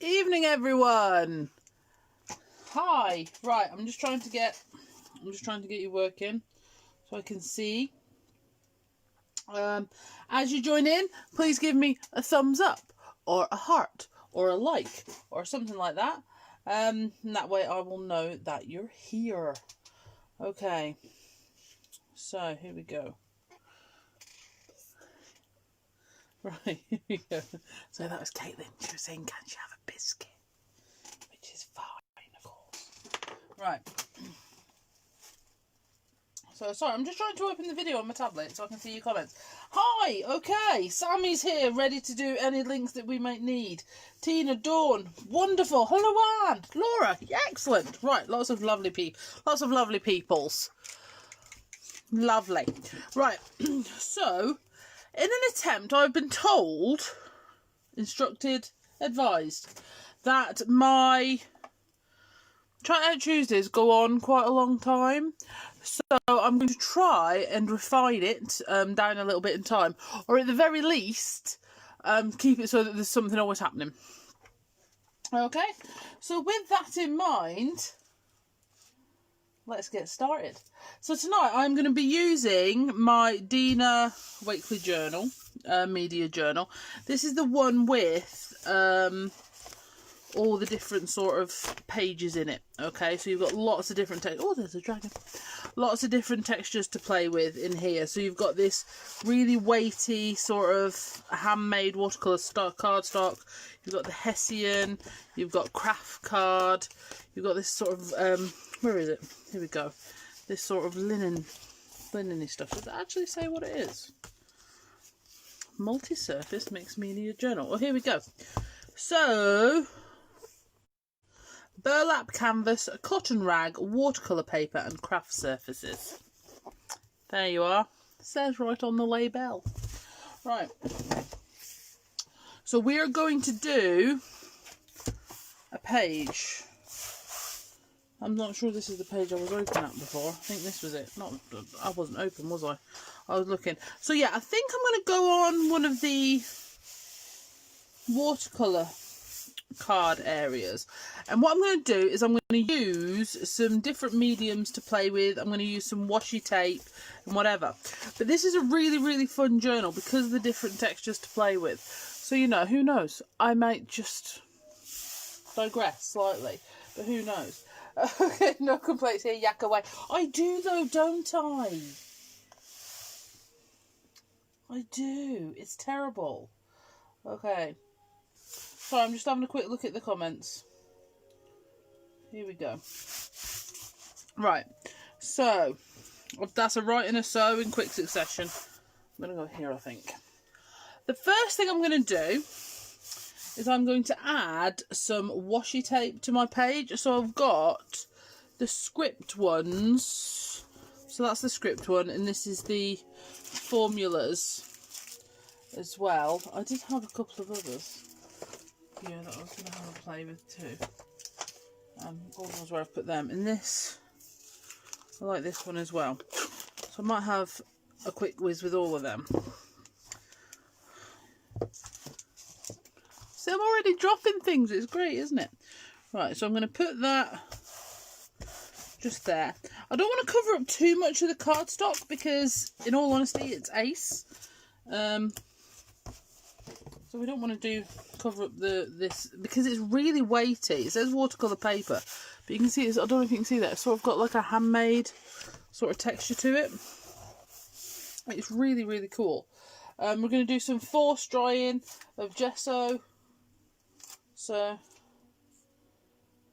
Evening, everyone. Hi. Right, I'm just trying to get you working so I can see. As you join in, please give me a thumbs up or a heart or a like or something like that. And that way I will know that you're here. Okay. So here we go. Right, here we go. So that was Caitlin. She was saying, can she have a biscuit? Which is fine, of course. Right. So, sorry, I'm just trying to open the video on my tablet so I can see your comments. Hi, okay, Sammy's here, ready to do any links that we might need. Tina, Dawn, wonderful. Hello, Anne, Laura, excellent. Right, lots of lovely peoples. Lovely. Right, so... in an attempt, I've been told, instructed, advised, that my Try Out Tuesdays go on quite a long time. So I'm going to try and refine it down a little bit in time. Or at the very least, keep it so that there's something always happening. Okay, so with that in mind... let's get started. So tonight I'm going to be using my Dina Wakley journal, media journal. This is the one with all the different sort of pages in it. Okay, so you've got lots of different oh, there's a dragon. Lots of different textures to play with in here. So you've got this really weighty sort of handmade watercolour cardstock. You've got the Hessian. You've got craft card. You've got this sort of where is it? Here we go. This sort of linen-y stuff. Does it actually say what it is? Multi-surface mixed media journal. Oh, here we go. So, burlap canvas, cotton rag, watercolour paper and craft surfaces. There you are. It says right on the label. Right. So we are going to do a page. I'm not sure this is the page I was open at before. I think this was it. I wasn't open, was I? I was looking. So yeah, I think I'm going to go on one of the watercolour card areas. And what I'm going to do is I'm going to use some different mediums to play with. I'm going to use some washi tape and whatever. But this is a really, really fun journal because of the different textures to play with. So, you know, who knows? I might just digress slightly. But who knows? Okay, no complaints here, yak away. I do though, don't I? I do. It's terrible. Okay. So I'm just having a quick look at the comments. Here we go. Right. So, that's a right and a sew in quick succession. I'm going to go here, I think. The first thing I'm going to do is I'm going to add some washi tape to my page. So I've got the script ones. So that's the script one, and this is the formulas as well. I did have a couple of others. Yeah, that I was going to have a play with too. All those where I've put them. And this, I like this one as well. So I might have a quick whiz with all of them. So I'm already dropping things. It's great, isn't it? Right, so I'm going to put that just there. I don't want to cover up too much of the cardstock because, in all honesty, it's ace. So we don't want to cover up this because it's really weighty. It says watercolour paper, but you can see it's, I don't know if you can see that. It's sort of got like a handmade sort of texture to it. It's really, really cool. We're going to do some force drying of gesso. So,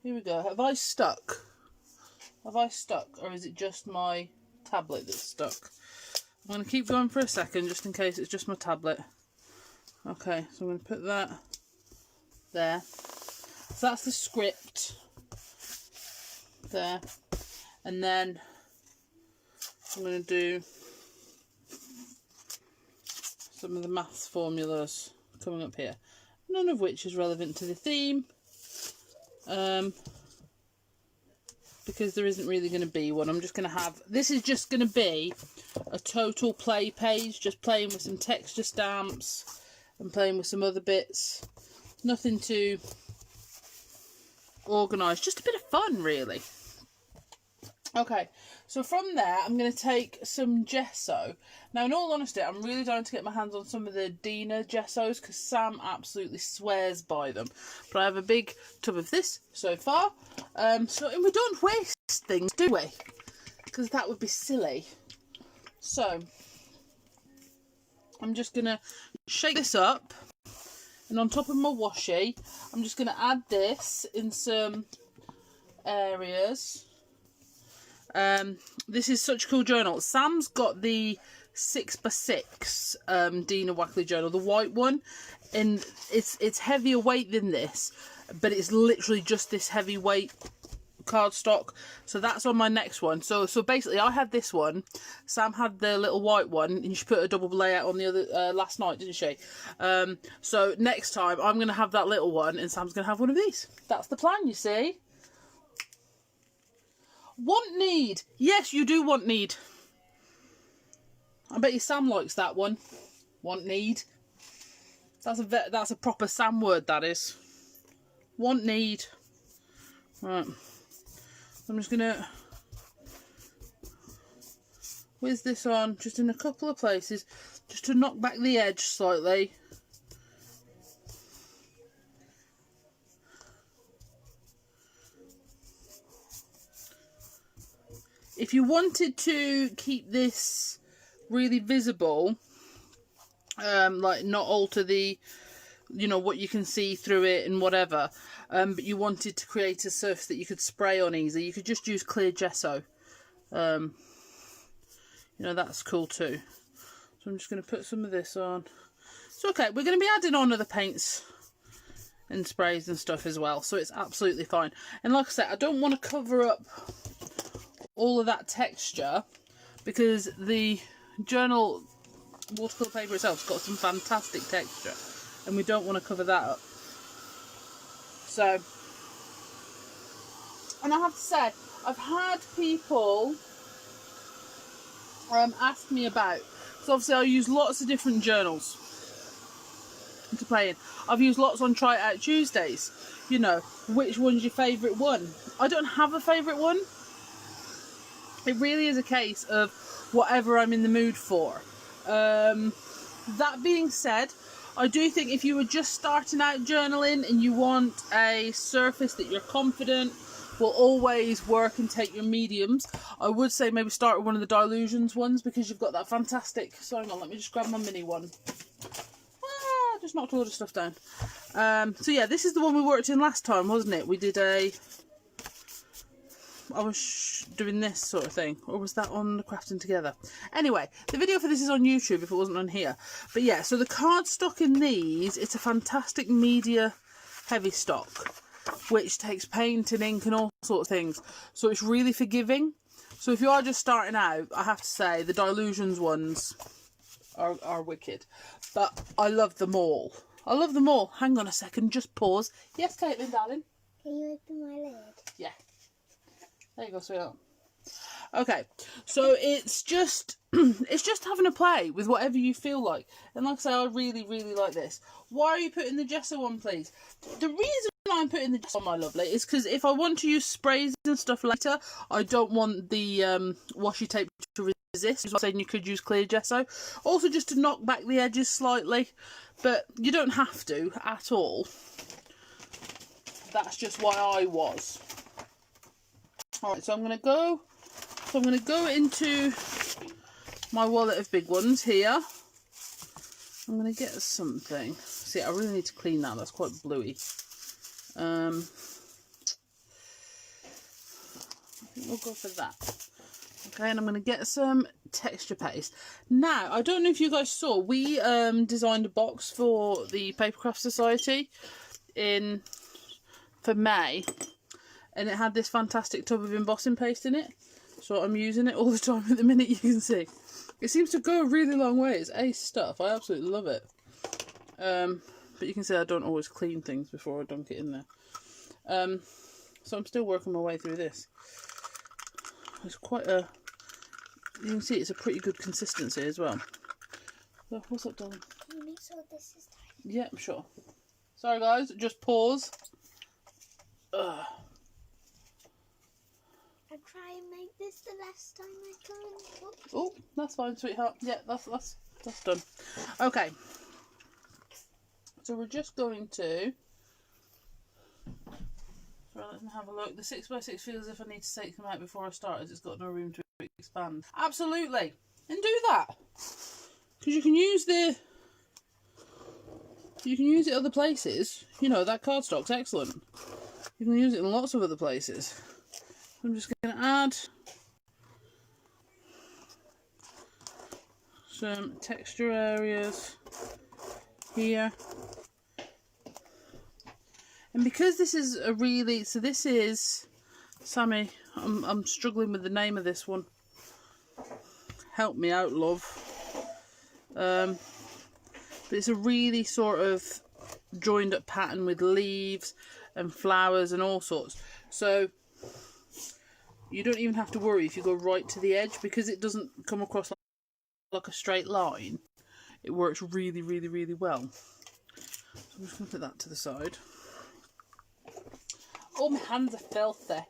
here we go. Have I stuck? Have I stuck? Or is it just my tablet that's stuck? I'm going to keep going for a second just in case it's just my tablet. Okay, so I'm going to put that there. So that's the script. There. And then I'm going to do some of the maths formulas coming up here. None of which is relevant to the theme, because there isn't really going to be one. I'm just going to have, this is just going to be a total play page, just playing with some texture stamps and playing with some other bits. Nothing too organised. Just a bit of fun, really. Okay, so from there, I'm going to take some gesso. Now, in all honesty, I'm really dying to get my hands on some of the Dina gessos because Sam absolutely swears by them. But I have a big tub of this so far. And we don't waste things, do we? Because that would be silly. So, I'm just going to shake this up. And on top of my washi, I'm just going to add this in some areas. This is such a cool journal. Sam's got the 6x6 Dina Wakley journal, the white one, and it's heavier weight than this, but it's literally just this heavy weight cardstock. So that's on my next one. So basically, I had this one. Sam had the little white one, and she put a double layout on the other last night, didn't she? So next time I'm going to have that little one, and Sam's going to have one of these. That's the plan, you see. Want need. Yes, you do want need. I bet you Sam likes that one. Want need. That's a proper Sam word, that is. Want need. Right. I'm just going to whiz this on just in a couple of places just to knock back the edge slightly. If you wanted to keep this really visible, like not alter the, what you can see through it and whatever, but you wanted to create a surface that you could spray on easy, you could just use clear gesso. That's cool too. So I'm just going to put some of this on. It's okay, we're going to be adding on other paints and sprays and stuff as well, so it's absolutely fine. And like I said, I don't want to cover up all of that texture because the journal watercolour paper itself's got some fantastic texture and we don't want to cover that up. So, and I have to say, I've had people ask me about, so obviously I use lots of different journals to play in. I've used lots on Try It Out Tuesdays, which one's your favourite one? I don't have a favourite one. It really is a case of whatever I'm in the mood for. That being said, I do think if you were just starting out journaling and you want a surface that you're confident will always work and take your mediums, I would say maybe start with one of the Dylusions ones because you've got that fantastic... So hang on, let me just grab my mini one. Just knocked a lot of stuff down. So yeah, this is the one we worked in last time, wasn't it? We did I was doing this sort of thing, or was that on the Crafting Together? Anyway, the video for this is on YouTube if it wasn't on here. But yeah, so the cardstock in these, it's a fantastic media heavy stock, which takes paint and ink and all sorts of things. So it's really forgiving. So if you are just starting out, I have to say the Dylusions ones are wicked. But I love them all. I love them all. Hang on a second, just pause. Yes, Caitlin, darling? Can you open my lid? Yeah. There you go, sweetheart. Okay, so it's just having a play with whatever you feel like. And like I say, I really, really like this. Why are you putting the gesso on, please? The reason I'm putting the gesso on, my lovely, is because if I want to use sprays and stuff later, I don't want the washi tape to resist. I'm saying you could use clear gesso. Also just to knock back the edges slightly, but you don't have to at all. That's just why I was. Alright, so I'm going to go into my wallet of big ones here. I'm going to get something. See, I really need to clean that. That's quite bluey. I think we'll go for that. Okay, and I'm going to get some texture paste. Now, I don't know if you guys saw, we designed a box for the Papercraft Society for May. And it had this fantastic tub of embossing paste in it. So I'm using it all the time at the minute, you can see. It seems to go a really long way. It's ace stuff. I absolutely love it. But you can see I don't always clean things before I dunk it in there. So I'm still working my way through this. It's quite a... You can see it's a pretty good consistency as well. So, what's up, darling? Can you make sure this is tight? Yeah, sure. Sorry guys, just pause. Ugh. I'll try and make this the last time I can. Whoops. Oh, that's fine, sweetheart. Yeah, that's done. Okay. So we're just going to. So let me have a look. The 6x6 feels as if I need to take them out before I start, as it's got no room to expand. Absolutely, and do that because you can use it other places. You know, that cardstock's excellent. You can use it in lots of other places. I'm just going to add some texture areas here. And because this is a really, so this is, Sammy, I'm struggling with the name of this one. Help me out, love. But it's a really sort of joined up pattern with leaves and flowers and all sorts. So you don't even have to worry if you go right to the edge, because it doesn't come across like a straight line. It works really, really, really well. So I'm just going to put that to the side. Oh, my hands are filthy.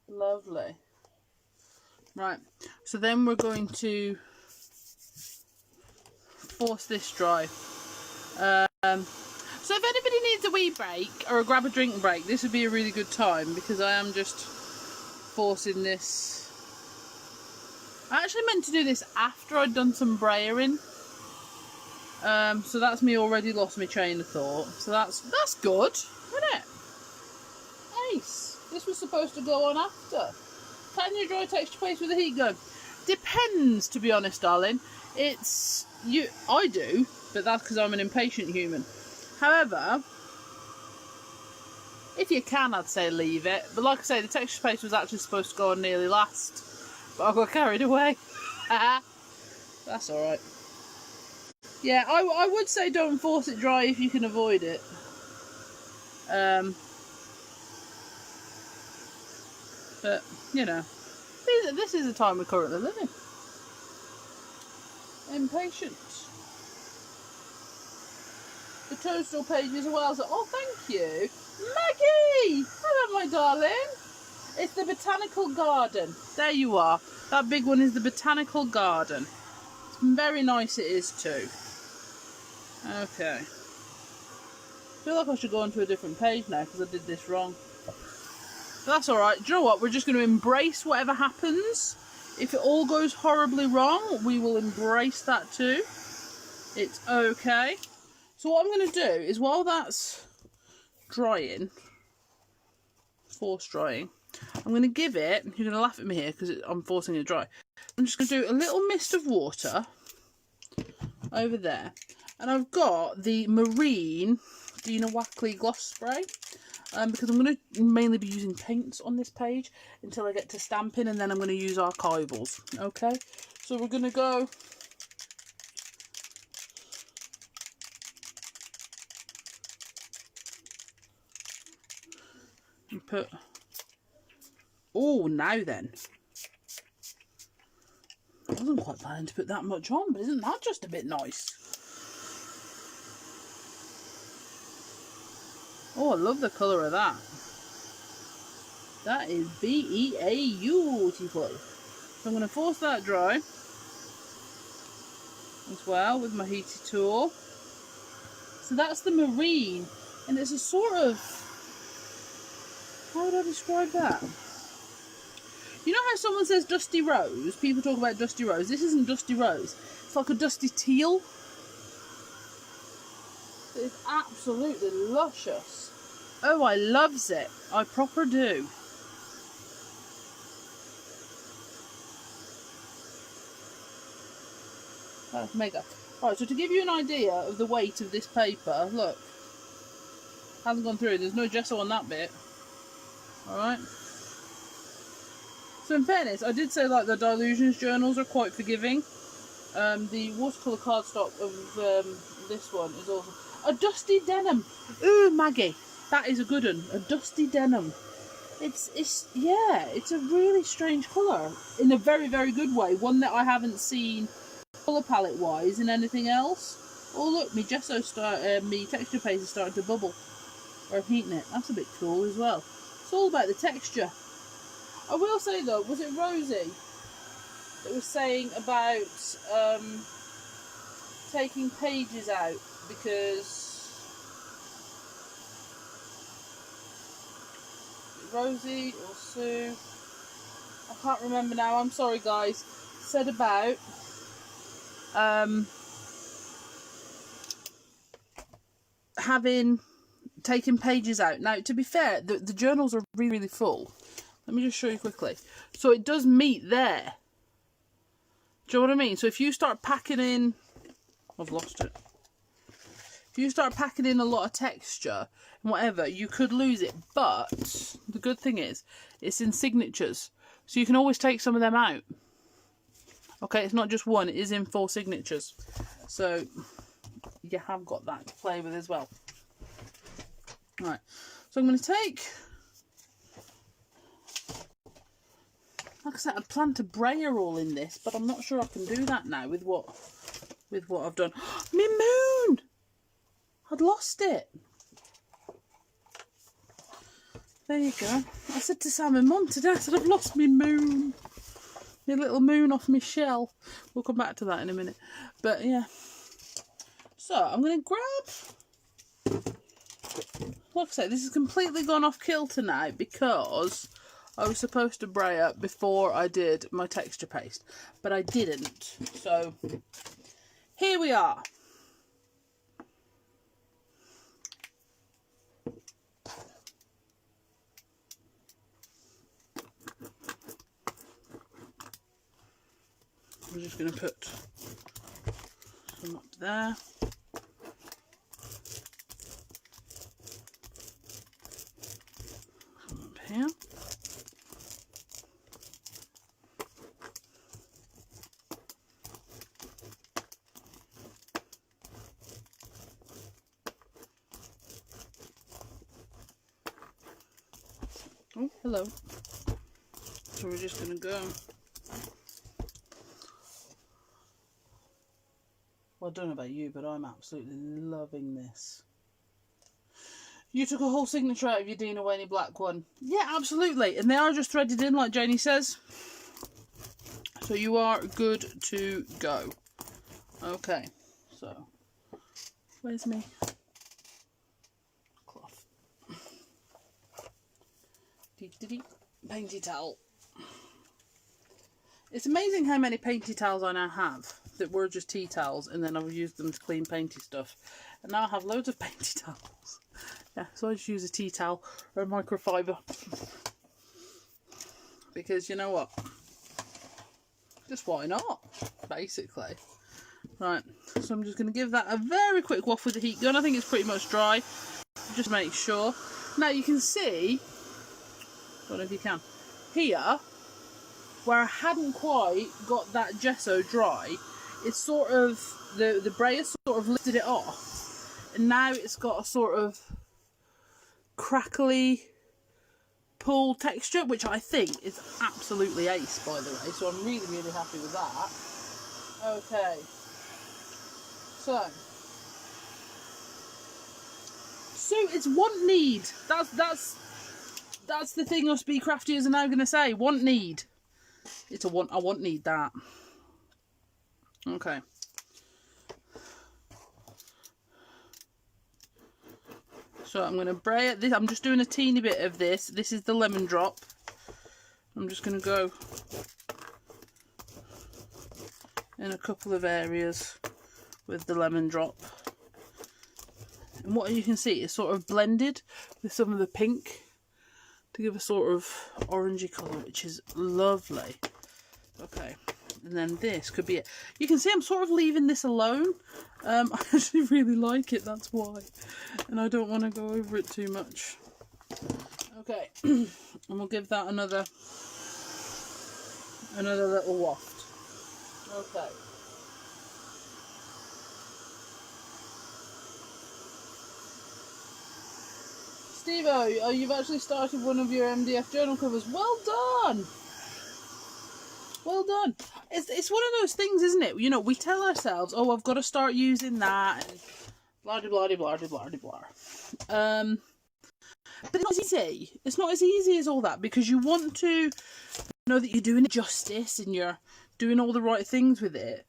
Lovely. Right, so then we're going to force this dry. So if anybody needs a wee break or a grab a drink break, this would be a really good time, because I am just forcing this. I actually meant to do this after I'd done some brayering. So that's me already lost my train of thought. So that's good, isn't it? Ace. This was supposed to go on after. Can you dry texture paste with a heat gun? Depends, to be honest, darling. I do, but that's because I'm an impatient human. However, if you can, I'd say leave it. But like I say, the texture paste was actually supposed to go on nearly last, but I got carried away. That's alright. Yeah, I would say don't force it dry if you can avoid it. But, you know, this is the time we're currently living. Impatient. The toadstool page as well. So, oh, thank you. Maggie! Hello, my darling. It's the Botanical Garden. There you are. That big one is the Botanical Garden. It's very nice, it is too. Okay. I feel like I should go onto a different page now because I did this wrong. But that's alright. Do you know what? We're just going to embrace whatever happens. If it all goes horribly wrong, we will embrace that too. It's okay. So what I'm going to do is, while that's drying, force drying, I'm going to give it, you're going to laugh at me here because I'm forcing it dry. I'm just going to do a little mist of water over there. And I've got the Marine Dina Wakley gloss spray. Because I'm going to mainly be using paints on this page until I get to stamping, and then I'm going to use archivals. Okay, so we're going to go and put. Oh, now then. I wasn't quite planning to put that much on, but isn't that just a bit nice? Oh, I love the colour of that. That is beautiful. So I'm going to force that dry as well with my heated tool. So that's the Marine, and it's a sort of, how would I describe that? You know how someone says dusty rose? People talk about dusty rose. This isn't dusty rose. It's like a dusty teal. It's absolutely luscious. Oh, I loves it. I proper do. That's mega. Right, so to give you an idea of the weight of this paper, look. Hasn't gone through. There's no gesso on that bit. Alright. So in fairness, I did say like the Dylusions journals are quite forgiving. The watercolour cardstock of this one is awesome. A dusty denim. Ooh, Maggie. That is a good one. A dusty denim. It's a really strange colour. In a very, very good way. One that I haven't seen colour palette wise in anything else. Oh look, me gesso me texture paste is starting to bubble. or heating it. That's a bit cool as well. It's all about the texture. I will say though, was it Rosie that was saying about taking pages out because Rosie or Sue, I can't remember now, I'm sorry guys, said about taken pages out. Now to be fair, the journals are really, really full. Let me just show you quickly. So it does meet there. Do you know what I mean? So if you start packing in, I've lost it. If you start packing in a lot of texture and whatever, you could lose it. But the good thing is, it's in signatures. So you can always take some of them out. Okay, it's not just one, it is in 4 signatures. So you have got that to play with as well. Right, so I'm going to take, like I said, I plan to brayer all in this, but I'm not sure I can do that now with what I've done. My moon! I'd lost it. There you go. I said to Sam and Mum today, I said I've lost my moon. My little moon off my shell. We'll come back to that in a minute. But yeah. So I'm going to grab, like I say, this has completely gone off kilter now because I was supposed to bray up before I did my texture paste, but I didn't. So here we are. I'm just going to put some up there. Some up here. Oh, hello. So we're just going to go. Well, I don't know about you, but I'm absolutely loving this. You took a whole signature out of your Dina Waney black one. Yeah, absolutely. And they are just threaded in, like Janie says. So you are good to go. Okay, so where's me cloth? Painty towel. It's amazing how many painty towels I now have that were just tea towels, and then I've used them to clean painty stuff. And now I have loads of painty towels. Yeah, so I just use a tea towel or a microfiber. Because you know what? Just why not? Basically. Right, so I'm just going to give that a very quick waft with the heat gun. I think it's pretty much dry. Just make sure. Now you can see, I don't know if you can, here, where I hadn't quite got that gesso dry, it's sort of, the brayer sort of lifted it off, and now it's got a sort of crackly pull texture, which I think is absolutely ace, by the way, so I'm really, really happy with that. Okay, so it's want need. That's the thing us Bee Craftiers are now going to say. Want need. It's a want. I want need that. Okay. So I'm going to bray it. I'm just doing a teeny bit of this. This is the lemon drop. I'm just going to go in a couple of areas with the lemon drop. And what you can see is sort of blended with some of the pink to give a sort of orangey colour, which is lovely. Okay, and then this could be it. You can see I'm sort of leaving this alone. I actually really like it, that's why. And I don't want to go over it too much. Okay, and we'll give that another little waft. Okay. Steve-O, you've actually started one of your MDF journal covers. Well done! Well done. It's one of those things, isn't it? You know, we tell ourselves, oh, I've got to start using that, and blah, blah, blah, blah, blah, blah, blah. But it's not as easy. It's not as easy as all that, because you want to know that you're doing it justice and you're doing all the right things with it.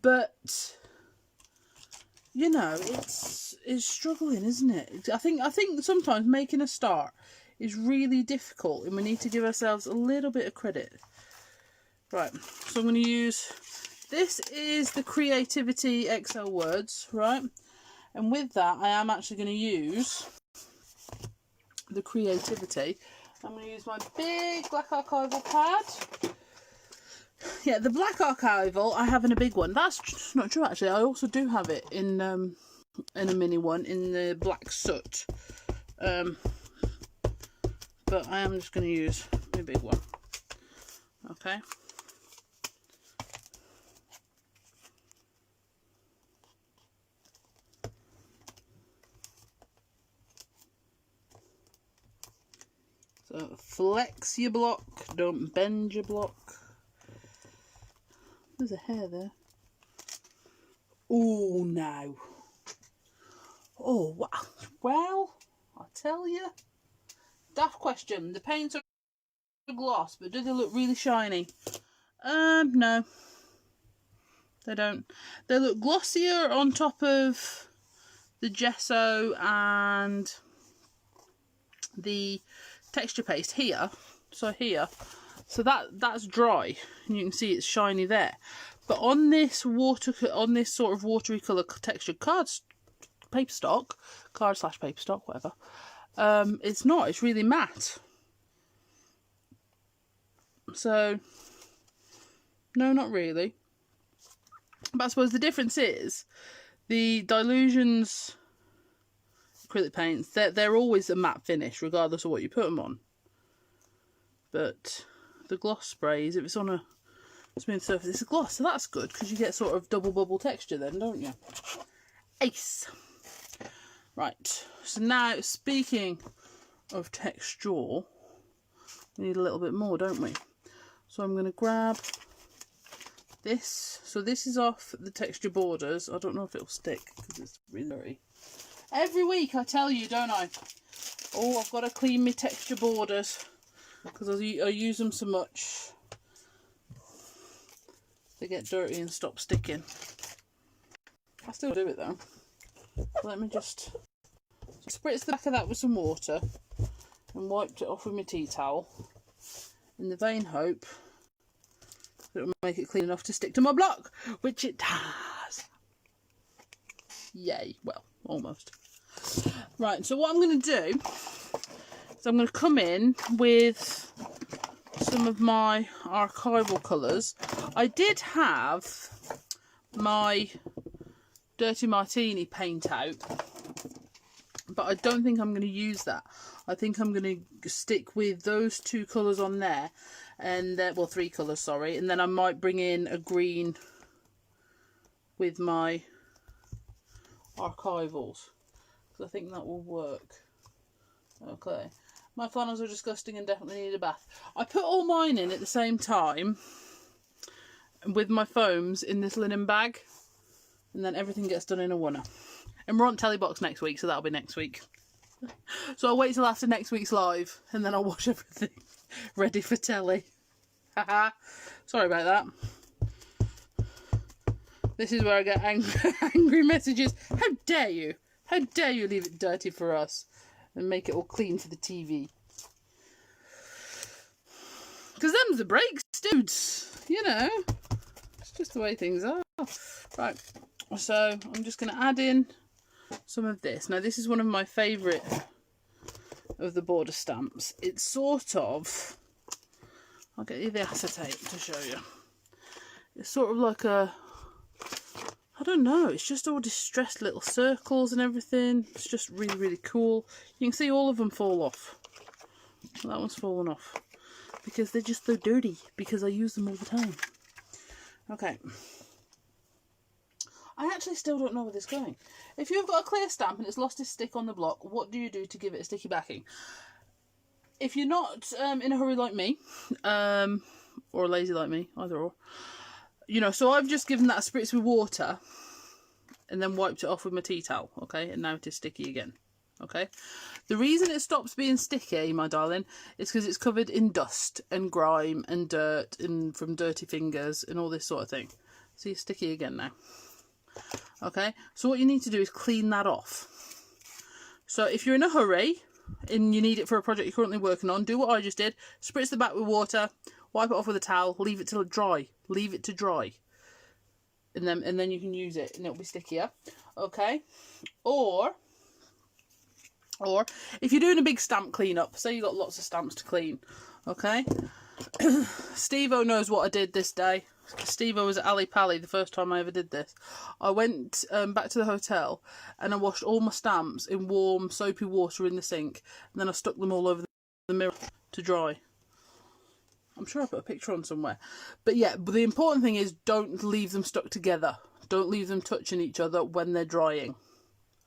But you know, it's struggling, isn't it? I think sometimes making a start is really difficult, and we need to give ourselves a little bit of credit. Right, so I'm going to use, this is the Creativity XL Words, right? And with that, I am actually going to use the Creativity. I'm going to use my big black archival pad. Yeah, the black archival I have in a big one. That's not true, actually. I also do have it in a mini one in the black soot. But I am just going to use my big one. Okay. So flex your block, don't bend your block. There's a hair there. Oh, no. Oh, wow. Well, I'll tell you. Daft question. The paints are gloss, but do they look really shiny? No. They don't. They look glossier on top of the gesso and the texture paste here. So here. So that's dry, and you can see it's shiny there. But on this sort of watery colour textured paper stock, whatever, it's not. It's really matte. So no, not really. But I suppose the difference is the Dylusions acrylic paints. They're always a matte finish, regardless of what you put them on. But the gloss sprays, if it's on a smooth surface, it's a gloss, so that's good, because you get sort of double bubble texture then, don't you? Ace. Right, so now, speaking of texture, we need a little bit more, don't we? So I'm going to grab this. So this is off the texture borders. I don't know if it'll stick, because it's really dirty. Every week I tell you, don't I? Oh, I've got to clean my texture borders, because I use them so much. They get dirty and stop sticking. I still do it though. Let me just spritz the back of that with some water and wiped it off with my tea towel, in the vain hope that it'll make it clean enough to stick to my block, which it does. Yay. Well, almost. Right, so what I'm going to do is I'm going to come in with some of my archival colours. I did have my Dirty Martini paint out, but I don't think I'm going to use that. I think I'm going to stick with those two colours on there, and well, three colours, sorry, and then I might bring in a green with my archivals, because I think that will work. Okay. My flannels are disgusting and definitely need a bath. I put all mine in at the same time with my foams in this linen bag, and then everything gets done in a oneer. And we're on Tellybox next week, so that'll be next week. So I'll wait till after next week's live, and then I'll wash everything ready for telly. Haha. Sorry about that. This is where I get angry messages. How dare you? How dare you leave it dirty for us and make it all clean for the TV? Because them's the breaks, dudes. You know, it's just the way things are. Right, so I'm just going to add in some of this. Now, this is one of my favourite of the border stamps. It's sort of, I'll get you the acetate to show you. It's sort of like a, I don't know, it's just all distressed little circles and everything. It's just really, really cool. You can see all of them fall off. That one's fallen off because they're just so dirty, because I use them all the time. Okay. I actually still don't know where this is going. If you've got a clear stamp and it's lost its stick on the block, what do you do to give it a sticky backing? If you're not in a hurry like me, or lazy like me, either or, you know, so I've just given that a spritz with water and then wiped it off with my tea towel, okay, and now it is sticky again. Okay, the reason it stops being sticky, my darling, is because it's covered in dust and grime and dirt and from dirty fingers and all this sort of thing. See, it's sticky again now. Okay, so what you need to do is clean that off. So if you're in a hurry and you need it for a project you're currently working on, do what I just did. Spritz the back with water, wipe it off with a towel, leave it till it dry. Leave it to dry. And then you can use it and it'll be stickier. Okay, or if you're doing a big stamp cleanup, say you've got lots of stamps to clean, okay? Steve-O knows what I did this day. Steve-O was at Ali Pally the first time I ever did this. I went back to the hotel and I washed all my stamps in warm soapy water in the sink, and then I stuck them all over the mirror to dry. I'm sure I put a picture on somewhere. But yeah, but the important thing is don't leave them stuck together. Don't leave them touching each other when they're drying.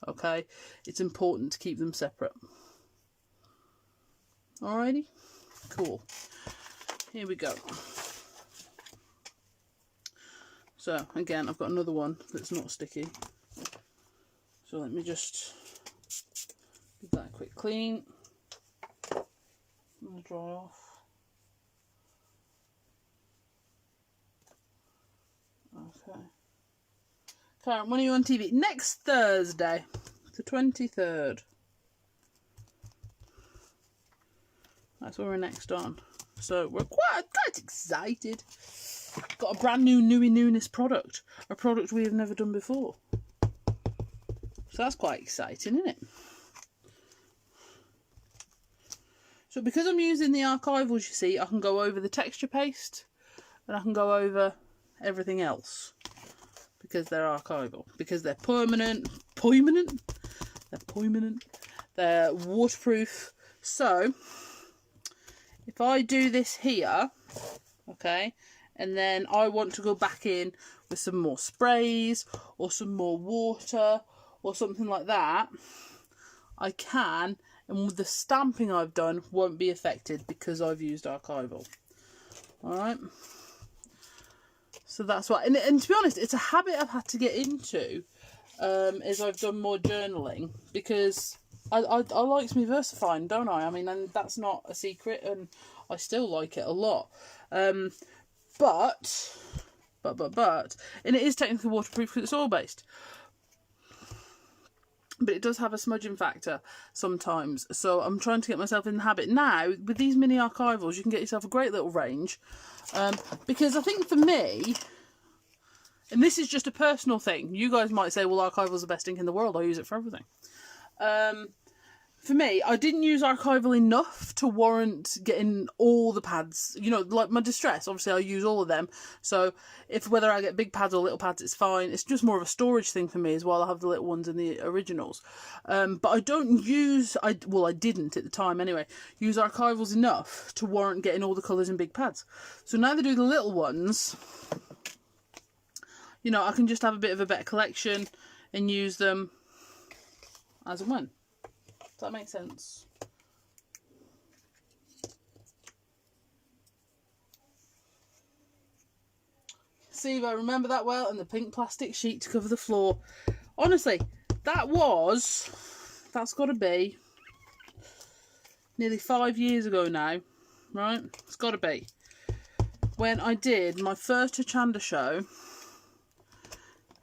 Okay, it's important to keep them separate. Alrighty, cool. Here we go. So again, I've got another one that's not sticky. So let me just give that a quick clean. And dry off. Okay. Karen, when are you on TV? Next Thursday, the 23rd. That's where we're next on. So we're quite excited. Got a brand new newness product. A product we have never done before. So that's quite exciting, isn't it? So because I'm using the archivals, you see, I can go over the texture paste and I can go over everything else. Because they're archival, because they're permanent, they're waterproof. So if I do this here, okay, and then I want to go back in with some more sprays or some more water or something like that, I can, and with the stamping I've done won't be affected because I've used archival. Alright, so that's why, and to be honest, it's a habit I've had to get into as I've done more journaling, because I likes me versifying, don't I? I mean, and that's not a secret, and I still like it a lot. But, and it is technically waterproof because it's oil based. But it does have a smudging factor sometimes. So I'm trying to get myself in the habit. Now, with these mini archivals, you can get yourself a great little range. Because I think for me, and this is just a personal thing, you guys might say, well, archival's the best ink in the world, I use it for everything. For me, I didn't use archival enough to warrant getting all the pads. You know, like my distress, obviously I use all of them. So if whether I get big pads or little pads, it's fine. It's just more of a storage thing for me as well. I have the little ones and the originals. But I don't use, I didn't at the time anyway, use archivals enough to warrant getting all the colours in big pads. So now they do the little ones, you know, I can just have a bit of a better collection and use them as and when. Does that make sense? See if I remember that well, and the pink plastic sheet to cover the floor. Honestly, that's got to be nearly 5 years ago now, right? It's got to be. When I did my first Hochanda show,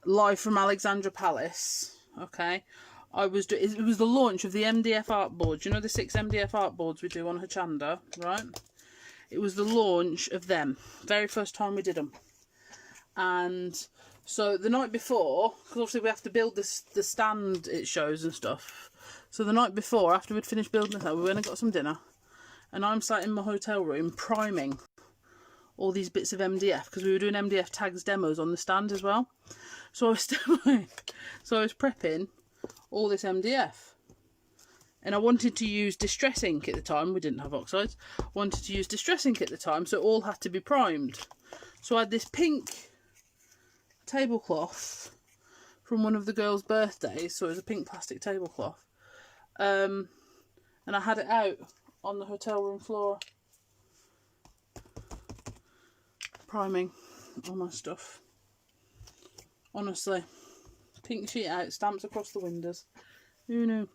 live from Alexandra Palace, okay? It was the launch of the MDF art boards. You know the 6 MDF art boards we do on Hochanda, right? It was the launch of them. Very first time we did them. And so the night before, because obviously we have to build the stand it shows and stuff. So the night before, after we'd finished building that, we went and got some dinner. And I'm sat in my hotel room priming all these bits of MDF, because we were doing MDF tags demos on the stand as well. So I was prepping all this MDF, and I wanted to use distress ink at the time. We didn't have oxides. Wanted to use distress ink at the time, so it all had to be primed. So I had this pink tablecloth from one of the girls' birthdays, so it was a pink plastic tablecloth, and I had it out on the hotel room floor priming all my stuff. Honestly, pink sheet out, stamps across the windows. Who knew?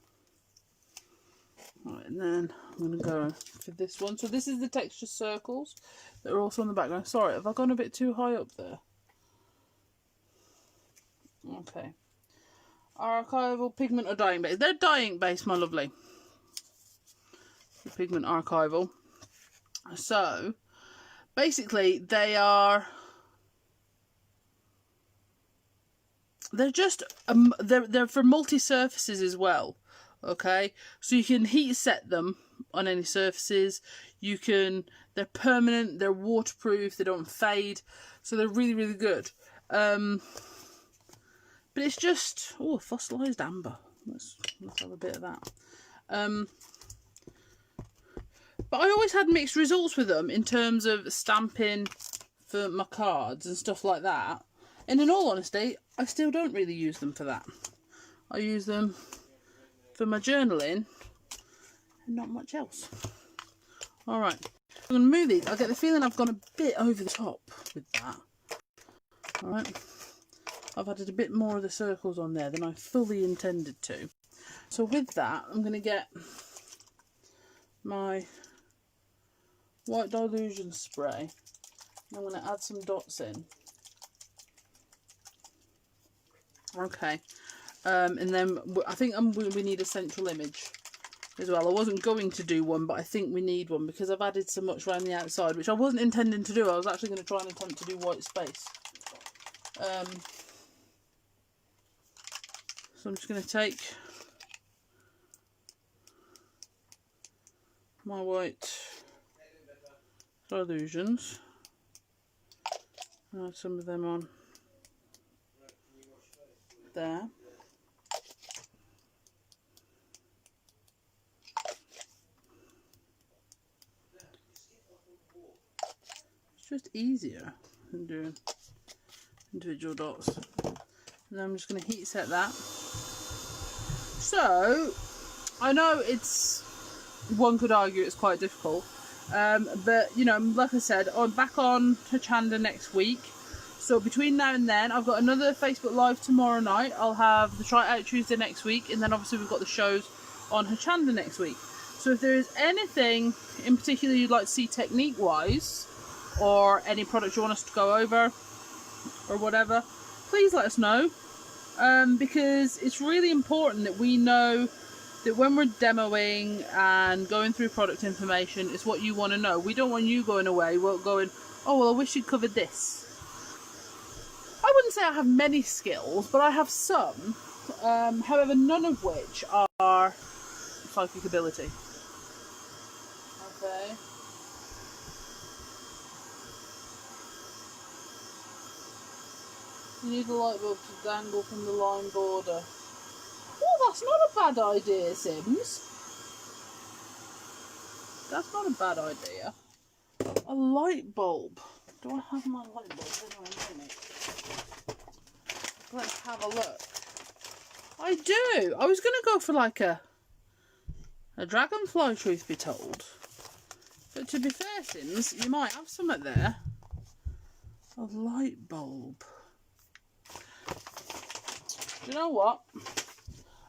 Right, and then I'm going to go for this one. So this is the texture circles that are also on the background. Sorry, have I gone a bit too high up there? Okay. Archival, pigment or dyeing base? They're dyeing base, my lovely. The pigment archival. So, basically, they're just, they're for multi-surfaces as well. Okay, so you can heat set them on any surfaces. They're permanent, they're waterproof, they don't fade, so they're really, really good. But it's just, oh, fossilised amber. Let's have a bit of that. But I always had mixed results with them in terms of stamping for my cards and stuff like that. And in all honesty, I still don't really use them for that. I use them for my journaling and not much else. Alright, I'm going to move these. I get the feeling I've gone a bit over the top with that. Alright, I've added a bit more of the circles on there than I fully intended to. So with that, I'm going to get my white Dylusions spray and I'm going to add some dots in. Okay. And then I think we need a central image as well. I wasn't going to do one, but I think we need one because I've added so much around the outside, which I wasn't intending to do. I was actually going to try and attempt to do white space. So I'm just going to take my white Dylusions, add some of them on there. It's just easier than doing individual dots. And then I'm just going to heat set that. So I know one could argue it's quite difficult, but you know, like I said, I'm back on Hochanda next week. So between now and then, I've got another Facebook Live tomorrow night. I'll have the Try It Out Tuesday next week, and then obviously we've got the shows on Hochanda next week. So if there is anything in particular you'd like to see technique-wise, or any product you want us to go over, or whatever, please let us know. Because it's really important that we know that when we're demoing and going through product information, it's what you want to know. We don't want you going away going, oh well, I wish you'd covered this. I wouldn't say I have many skills, but I have some, however none of which are psychic ability. Okay. You need a light bulb to dangle from the line border. Oh, that's not a bad idea, Sims. That's not a bad idea. A light bulb. Do I have my light bulb in my minute? Let's have a look. I do. I was going to go for like a dragonfly, truth be told. But to be fair, Sims, you might have something there. A light bulb. Do you know what?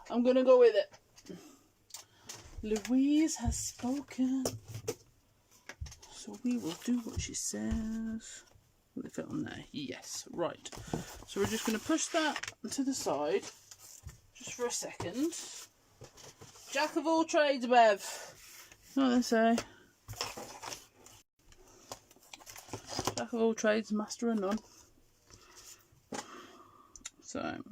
I'm going to go with it. Louise has spoken. So we will do what she says. Will it fit on there? Yes. Right. So we're just going to push that to the side. Just for a second. Jack of all trades, Bev. What they say. Jack of all trades, master of none. So,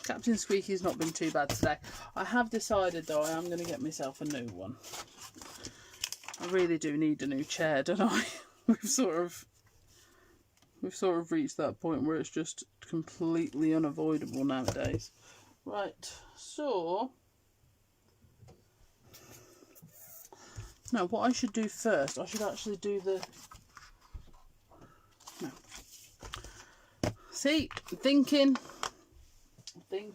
Captain Squeaky's not been too bad today. I have decided though I am going to get myself a new one. I really do need a new chair, don't I? We've sort of reached that point where it's just completely unavoidable nowadays. Right, so now what I should do first, I should actually do the no. See, thinking. I'm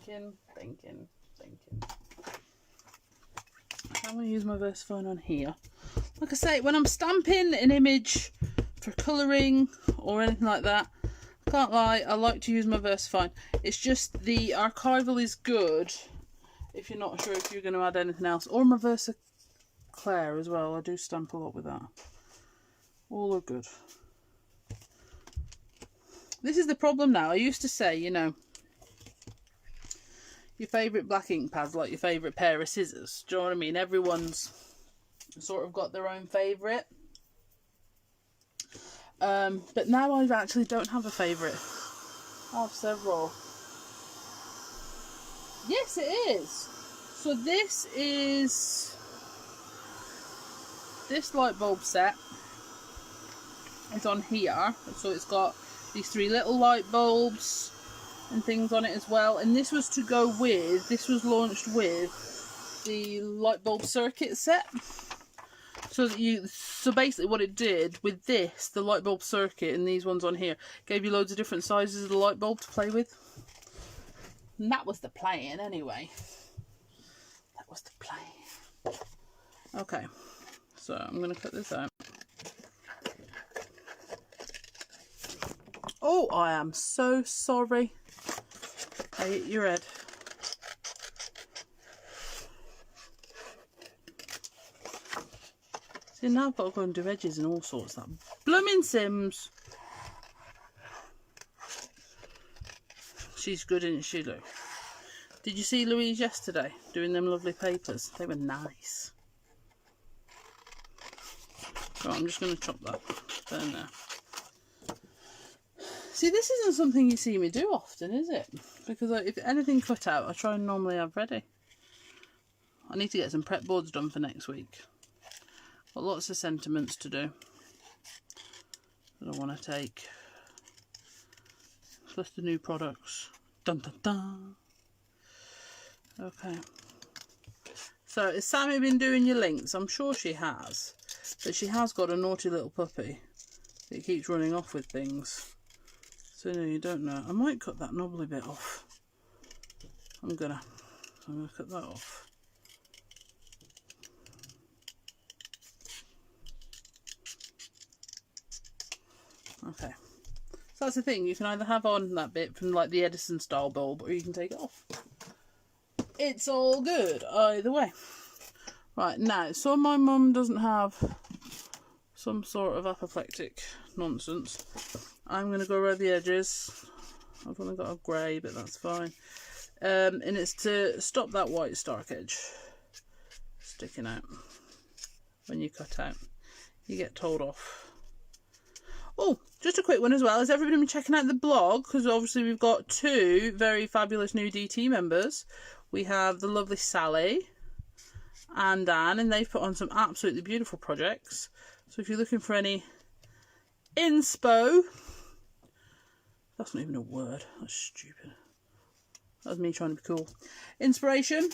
going to use my VersaFine on here. Like I say, when I'm stamping an image for colouring or anything like that, I can't lie, I like to use my VersaFine. It's just the archival is good if you're not sure if you're going to add anything else. Or my Versa Claire as well. I do stamp a lot with that. All are good. This is the problem now. I used to say, you know, your favourite black ink pads, like your favourite pair of scissors. Do you know what I mean? Everyone's sort of got their own favourite. But now I actually don't have a favourite. I have several. Yes, it is. So this is this light bulb set. It's on here. So it's got these 3 little light bulbs and things on it as well. And this was to go with, this was launched with the light bulb circuit set. So that so basically what it did with this, the light bulb circuit and these ones on here, gave you loads of different sizes of the light bulb to play with. And that was the plan anyway. That was the plan. Okay, so I'm going to cut this out. Oh, I am so sorry. I hit your head. See, now I've got to go and do edges and all sorts. That blooming Sims. She's good, isn't she, Lou? Did you see Louise yesterday doing them lovely papers? They were nice. Right, I'm just going to chop that down there. See, this isn't something you see me do often, is it? Because if anything cut out, I try and normally have ready. I need to get some prep boards done for next week. Got lots of sentiments to do that I want to take. Plus the new products. Dun dun dun. Okay. So has Sammy been doing your links? I'm sure she has. But she has got a naughty little puppy that keeps running off with things. So no, you don't know. I might cut that knobbly bit off. I'm gonna cut that off. Okay. So that's the thing, you can either have on that bit from like the Edison style bulb, or you can take it off. It's all good either way. Right, now, so my mum doesn't have some sort of apoplectic nonsense. I'm going to go around the edges. I've only got a grey, but that's fine. And it's to stop that white stark edge sticking out when you cut out. You get told off. Oh, just a quick one as well. Has everybody been checking out the blog? Because obviously we've got 2 very fabulous new DT members. We have the lovely Sally and Anne, and they've put on some absolutely beautiful projects. So if you're looking for any inspo, that's not even a word, that's stupid. That was me trying to be cool. Inspiration,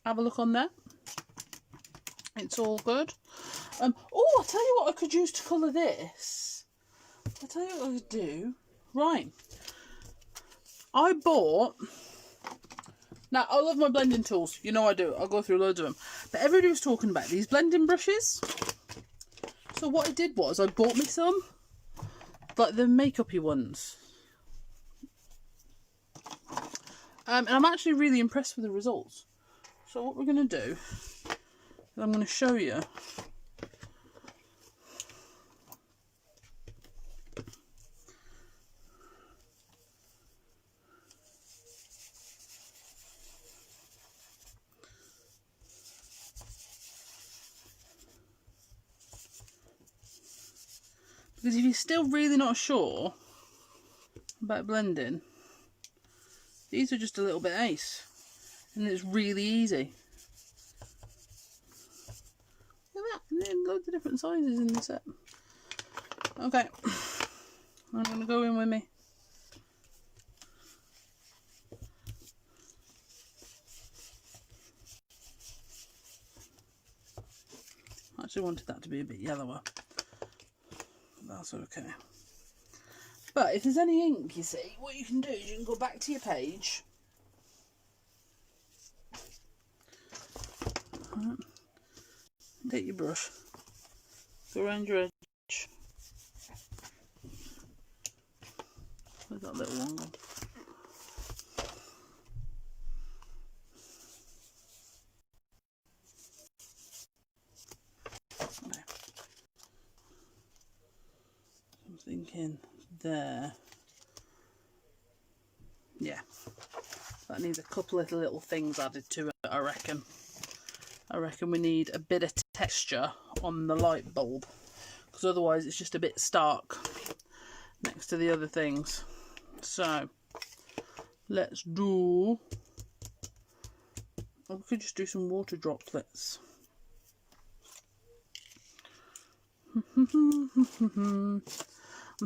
have a look on there. It's all good. Oh, I'll tell you what I could use to colour this. I'll tell you what I could do. Right. I bought... Now, I love my blending tools. You know I do. I'll go through loads of them. But everybody was talking about these blending brushes. So what I did was I bought me some. Like the makeup-y ones. And I'm actually really impressed with the results. So what we're going to do is I'm going to show you. Because if you're still really not sure about blending, these are just a little bit ace. And it's really easy. Look at that. And then loads of different sizes in the set. Okay. I'm going to go in with me. I actually wanted that to be a bit yellower. That's okay. But if there's any ink, you see, what you can do is you can go back to your page. Right. Take your brush, go around your edge. Where's that little one gone? thinking there. Yeah, that needs a couple of little things added to it, I reckon. I reckon we need a bit of texture on the light bulb, because otherwise it's just a bit stark next to the other things. So let's do, we could just do some water droplets. I'm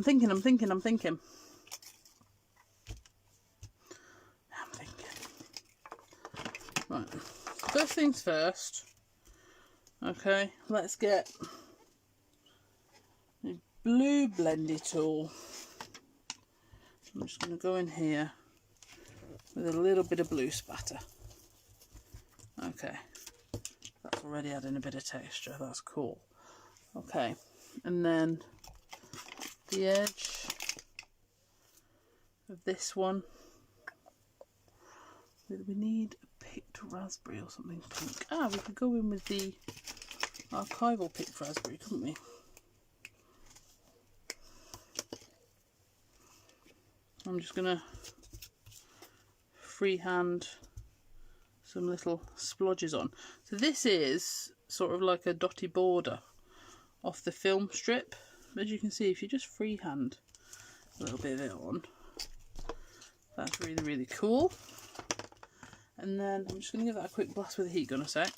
thinking. Right, first things first. Okay, let's get the blue blendy tool. I'm just going to go in here with a little bit of blue spatter. Okay, that's already adding a bit of texture, that's cool. Okay, and then the edge of this one, we need a picked raspberry or something pink. Ah, we could go in with the archival picked raspberry, couldn't we? I'm just gonna freehand some little splodges on. So this is sort of like a dotty border off the film strip. As you can see, if you just freehand a little bit of it on, that's really, really cool. And then I'm just going to give that a quick blast with a heat gun a sec.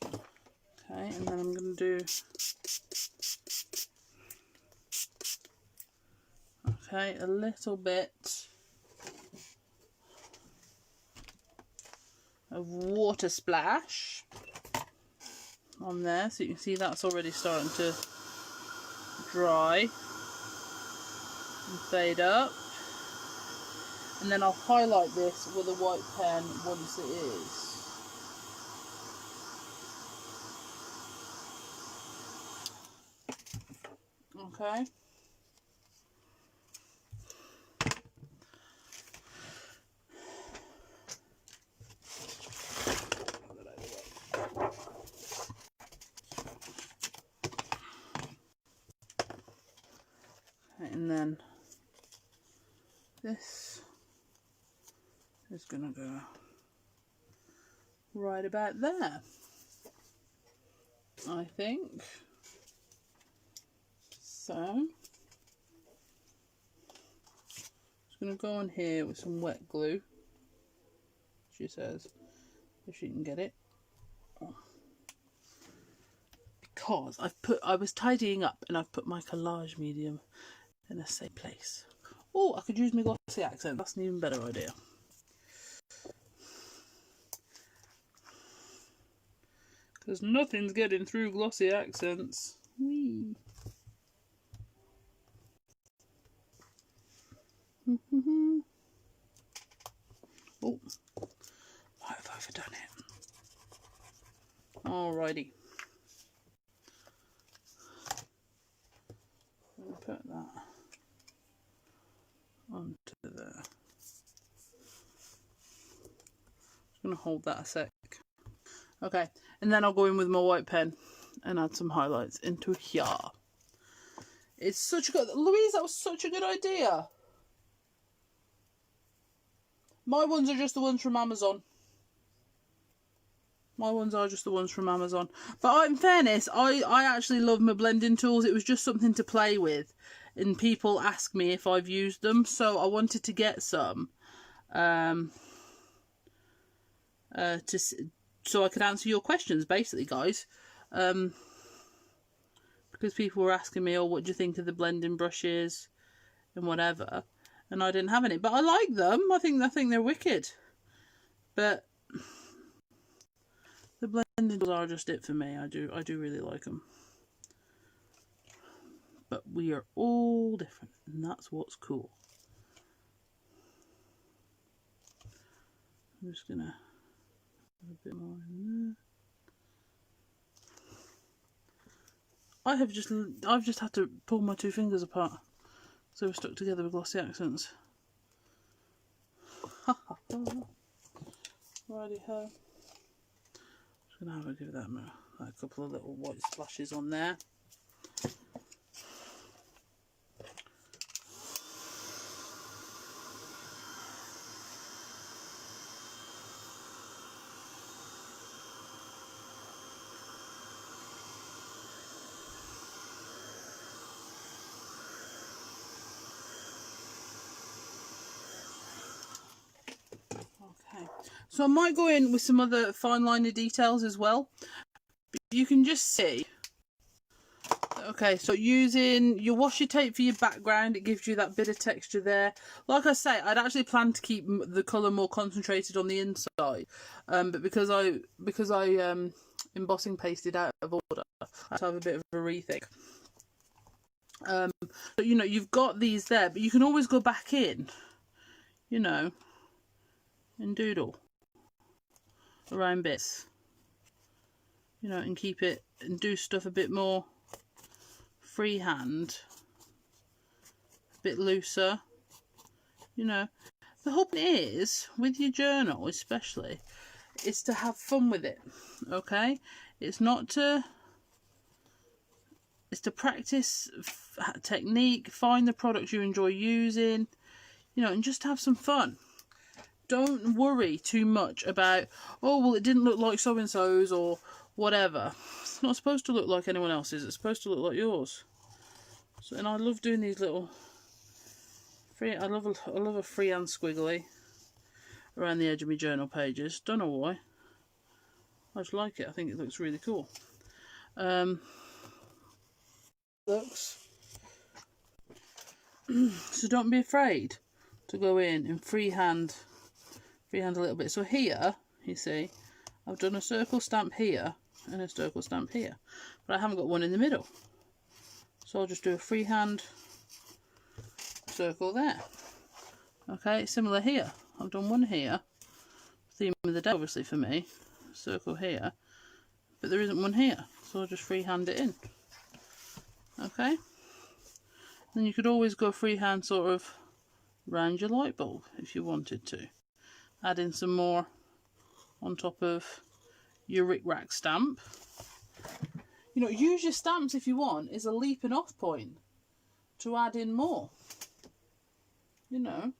Okay, and then I'm going to do, okay, a little bit of water splash on there, so you can see that's already starting to dry and fade up. And then I'll highlight this with a white pen once it is. Okay. And then this is going to go right about there, I think. So, just going to go on here with some wet glue, she says, if she can get it. Because I was tidying up and I've put my collage medium in a safe place. Oh, I could use my glossy accent. That's an even better idea. Because nothing's getting through glossy accents. Whee. Oh, why have I overdone it? Alrighty. I'll put that onto there. Just going to hold that a sec. Okay, and then I'll go in with my white pen and add some highlights into here. It's such a good... Louise, that was such a good idea. My ones are just the ones from Amazon. My ones are just the ones from Amazon. But in fairness, I actually love my blending tools. It was just something to play with. And people ask me if I've used them. So I wanted to get some. So I could answer your questions, basically, guys. Because people were asking me, oh, what do you think of the blending brushes? And whatever. And I didn't have any. But I like them. I think they're wicked. But the blending tools are just it for me. I do really like them. But we are all different, and that's what's cool. I'm just gonna have a bit more in there. I've just had to pull my two fingers apart, so we're stuck together with glossy accents. Righty ho. Just gonna have a give that A couple of little white splashes on there. Okay, so I might go in with some other fine liner details as well. But you can just see. Okay, so using your washi tape for your background, it gives you that bit of texture there. Like I say, I'd actually planned to keep the colour more concentrated on the inside, but because I embossing pasted out of order, I had to have a bit of a rethink. But you know, you've got these there, but you can always go back in, you know, and doodle around bits, you know, and keep it and do stuff a bit more freehand, a bit looser, you know. The whole thing is, with your journal especially, is to have fun with it, okay? It's to practice technique, find the products you enjoy using, you know, and just have some fun. Don't worry too much about, oh, well, it didn't look like so-and-so's or whatever. It's not supposed to look like anyone else's. It's supposed to look like yours. So, and I love doing these little I love a freehand squiggly around the edge of my journal pages. Don't know why. I just like it. I think it looks really cool. Looks. So don't be afraid to go in and freehand a little bit. So here, you see, I've done a circle stamp here and a circle stamp here, but I haven't got one in the middle. So I'll just do a freehand circle there. Okay, similar here. I've done one here. Theme of the day, obviously, for me. Circle here. But there isn't one here. So I'll just freehand it in. Okay. Then you could always go freehand sort of round your light bulb if you wanted to. Add in some more on top of your Rick Rack stamp. You know, use your stamps if you want as a leaping off point to add in more. You know,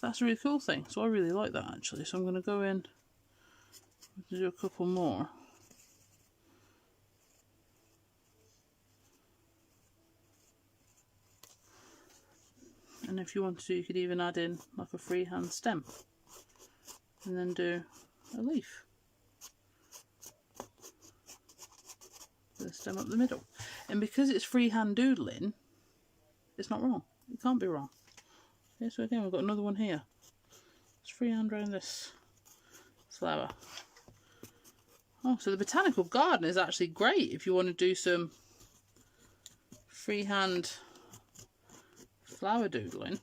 that's a really cool thing. So I really like that actually. So I'm going to go in and do a couple more. And if you want to, you could even add in like a freehand stem and then do a leaf. The stem up the middle. And because it's freehand doodling, it's not wrong. It can't be wrong. Okay, so again, we've got another one here. Let's freehand around this flower. Oh, so the botanical garden is actually great if you want to do some freehand flower doodling.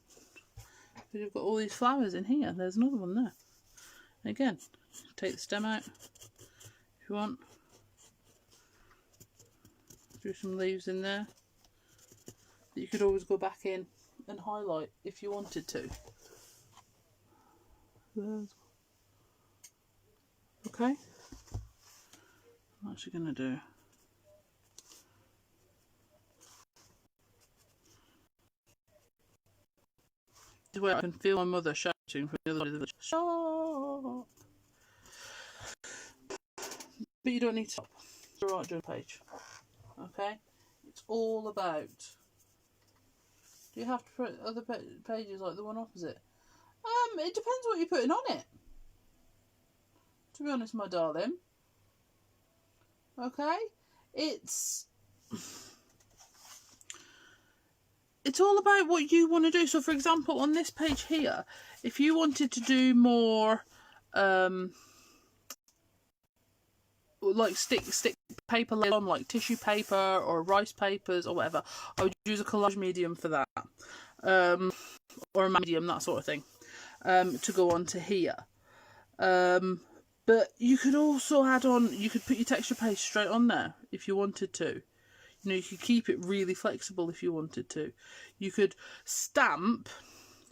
Because you've got all these flowers in here. There's another one there. And again, take the stem out if you want. Do some leaves in there. You could always go back in and highlight if you wanted to. Okay. I'm actually going to do where I can feel my mother shouting from the other side of the village. Stop! But you don't need to stop. It's the right journal page. Okay? It's all about... Do you have to put other pages like the one opposite? It depends what you're putting on it. To be honest, my darling. Okay? It's all about what you want to do. So, for example, on this page here, if you wanted to do more, like stick paper on, like tissue paper or rice papers or whatever, I would use a collage medium for that, or a medium, that sort of thing, to go on to here. But you could also add on, you could put your texture paste straight on there if you wanted to. You know, you could keep it really flexible if you wanted to. You could stamp,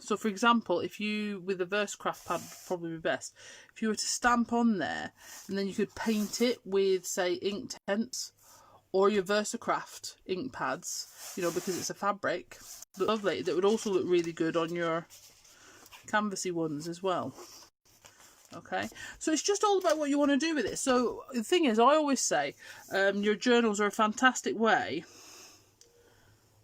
So for example, if you, with a Versacraft pad would probably be best, if you were to stamp on there and then you could paint it with, say, Inktense or your Versacraft ink pads, you know, because it's a fabric, lovely. That would also look really good on your canvasy ones as well. Okay, so it's just all about what you want to do with it. So the thing is, I always say your journals are a fantastic way,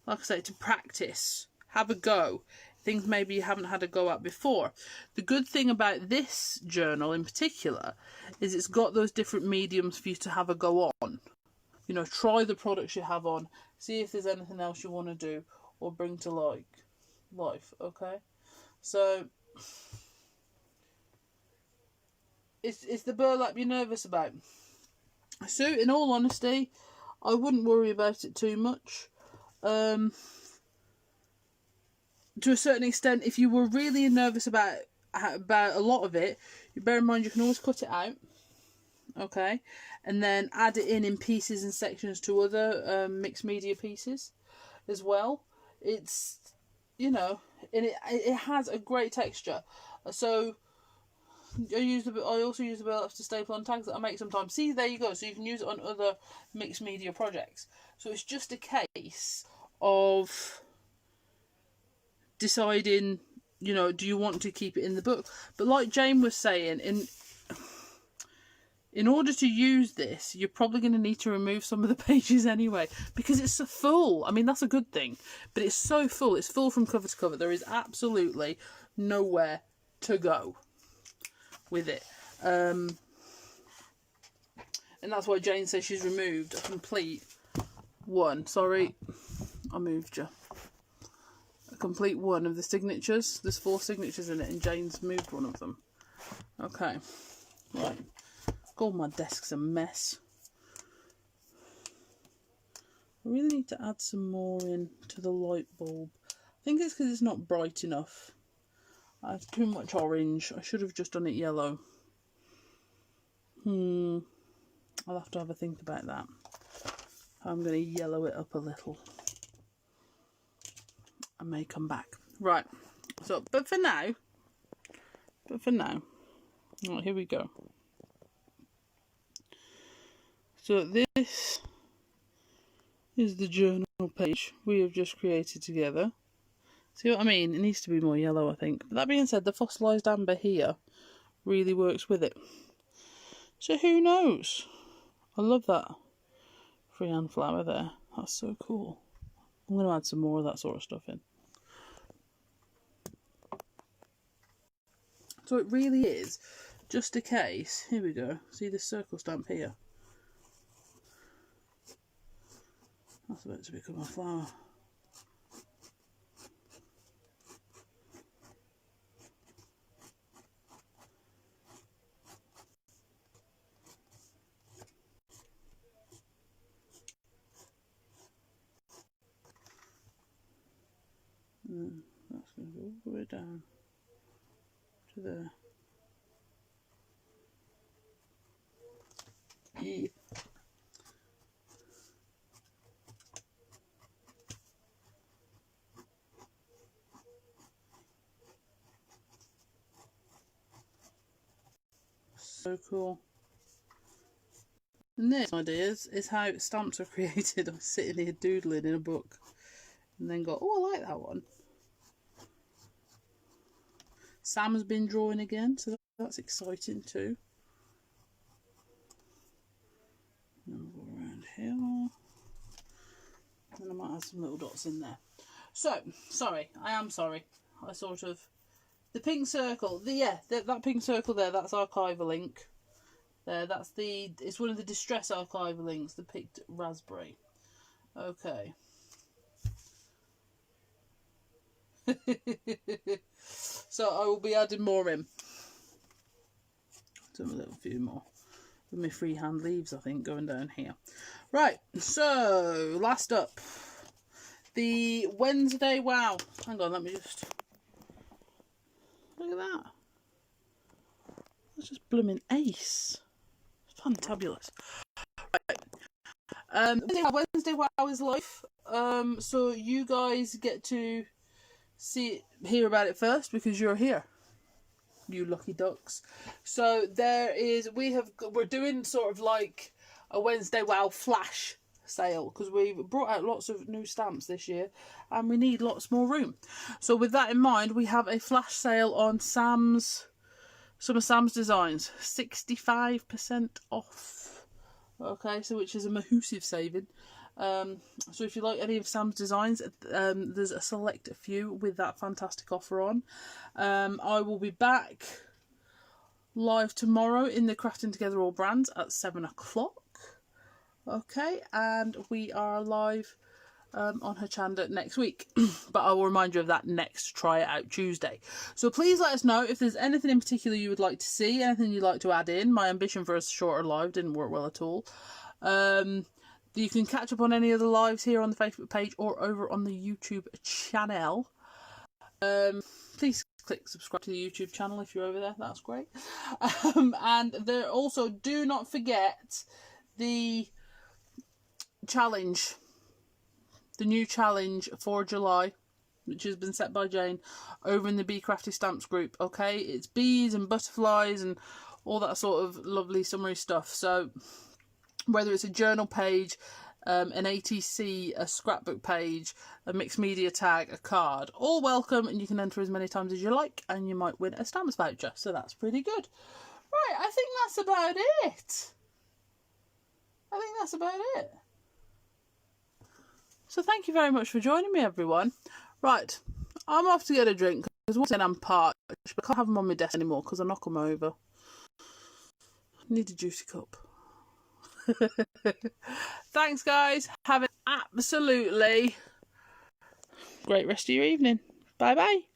like I say, to practice, have a go, things maybe you haven't had a go at before. The good thing about this journal in particular is it's got those different mediums for you to have a go on. You know, try the products you have on, see if there's anything else you want to do or bring to life, okay? So it's the burlap you're nervous about. So in all honesty, I wouldn't worry about it too much. To a certain extent, if you were really nervous about a lot of it, you bear in mind you can always cut it out, okay, and then add it in pieces and sections to other mixed media pieces as well. It's, you know, and it has a great texture. So I also use the burlaps to staple on tags that I make sometimes. See, there you go. So you can use it on other mixed media projects. So it's just a case of deciding, you know, do you want to keep it in the book? But like Jane was saying, in order to use this, you're probably going to need to remove some of the pages anyway, because it's so full. I mean, that's a good thing, but it's so full. It's full from cover to cover. There is absolutely nowhere to go with it. And that's why Jane says she's removed a complete one. Sorry, I moved you. A complete one of the signatures. There's 4 signatures in it, and Jane's moved one of them. Okay, right. God, my desk's a mess. I really need to add some more in to the light bulb. I think it's because it's not bright enough. I have too much orange. I should have just done it yellow. I'll have to have a think about that. I'm going to yellow it up a little. I may come back. Right. So, but for now, right, here we go. So this is the journal page we have just created together. See what I mean? It needs to be more yellow, I think. But that being said, the fossilised amber here really works with it. So who knows? I love that freehand flower there. That's so cool. I'm going to add some more of that sort of stuff in. So it really is just a case. Here we go. See this circle stamp here? That's about to become a flower. And that's going to go all the way down to there. Yeah. So cool. And this, ideas, is how stamps are created. I'm sitting here doodling in a book and then go, oh, I like that one. Sam has been drawing again, so that's exciting too. And we'll go around here. And I might have some little dots in there. So, sorry, I am sorry. I sort of... The pink circle, that pink circle there, that's archival ink. There, it's one of the distress archival inks, the picked raspberry. Okay. So I will be adding more in. So a little few more with my freehand leaves, I think, going down here. Right, so last up, the Wednesday Wow. Hang on, let me just... Look at that. That's just blooming ace. Fantabulous. Right. Wednesday Wow is live. So you guys get to hear about it first because you're here, you lucky ducks. So we're doing sort of like a Wednesday Wow flash sale because we've brought out lots of new stamps this year and we need lots more room. So with that in mind, we have a flash sale on some of Sam's designs, 65% off. Okay, so which is a massive saving. So if you like any of Sam's designs, there's a select few with that fantastic offer on. I will be back live tomorrow in the Crafting Together All Brands at 7 o'clock. Okay, and we are live on her channel next week. But I will remind you of that next Try It Out Tuesday. So please let us know if there's anything in particular you would like to see, anything you'd like to add in. My ambition for a shorter live didn't work well at all. You can catch up on any of the lives here on the Facebook page or over on the YouTube channel. Please click subscribe to the YouTube channel if you're over there. That's great. And there also, do not forget the challenge, the new challenge for July, which has been set by Jane over in the Bee Crafty Stamps group. Okay, it's bees and butterflies and all that sort of lovely summery stuff. So whether it's a journal page, an ATC, a scrapbook page, a mixed media tag, a card, all welcome, and you can enter as many times as you like and you might win a stamps voucher. So that's pretty good. Right, I think that's about it. So thank you very much for joining me, everyone. Right, I'm off to get a drink because once again I'm parched, but I can't have them on my desk anymore because I knock them over. I need a juicy cup. Thanks, guys. Have an absolutely great rest of your evening. Bye bye.